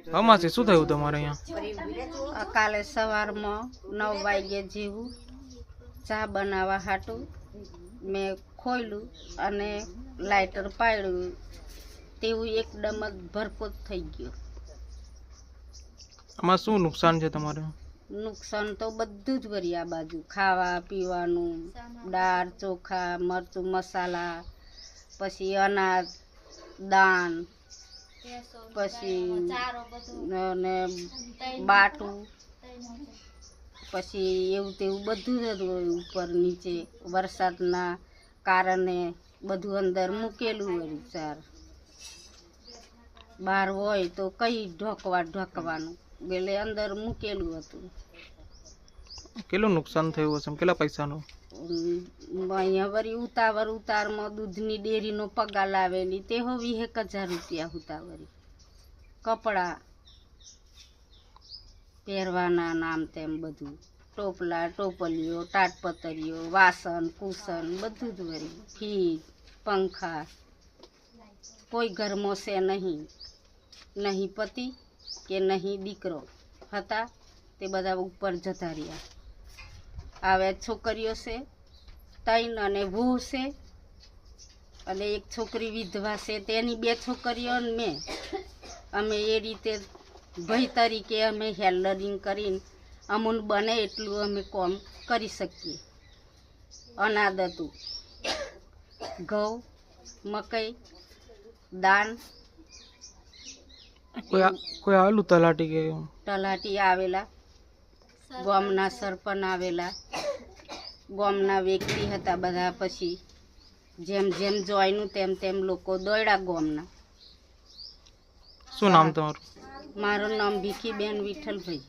અમાસી શું થયું તમારે અહીંયા? કાલે સવારમાં 9 વાગે જેવું ચા બનાવવા હાટું મેં ખોલ્યું અને લાઇટર પાડ્યું તેવું એકદમ જ ભરપૂર થઈ ગયું. આમાં શું નુકસાન છે તમારે? નુકસાન તો બધું જ વળી આ બાજુ ખાવા પીવાનું, દાળ ચોખા મરચું મસાલા, પછી અનાજ દાન, પછી ને બાટું, પછી એવું તેવું બધું જ ઉપર નીચે વરસાદના કારણે બધું અંદર મૂકેલું હોય. ચાર બહાર હોય તો કઈ ઢોકવાનું એટલે અંદર મૂકેલું હતું. કેટલું નુકસાન થયું હશે? કેટલા પૈસાનું? અહીંયા વળી ઉતારમાં દૂધની ડેરીનો પગાર લાવેલી તે હો 20,000 રૂપિયા ઉતાવળી. કપડાં પહેરવાના નામ તેમ બધું, ટોપલા ટોપલીઓ તાટપતરીઓ વાસણ કુસન બધું જ વળી, ફ્રીજ પંખા. કોઈ ઘરમાં છે નહીં પતિ કે નહીં દીકરો હતા તે બધા ઉપર જતા રહ્યા. આવે છોકરીઓ છે 3 અને વહુ છે અને એક છોકરી વિધવા છે તેની 2 છોકરીઓ ને મેં. અમે એ રીતે ભાઈ તરીકે અમે હેલ્ડરિંગ કરીને અમુન બને એટલું અમે કામ કરી શકીએ. અનાજ હતું, ઘઉં મકઈ દાન. કોઈ આવેલું તલાટી કે? તલાટી આવેલા, ગામના સરપંચ આવેલા, ગામના વ્યક્તિ હતા બધા. પછી જેમ જેમ જોઈનું તેમ લોકો દોડ્યા ગામના. શું નામ તમારું? મારું નામ ભીખીબેન વિઠ્ઠલભાઈ.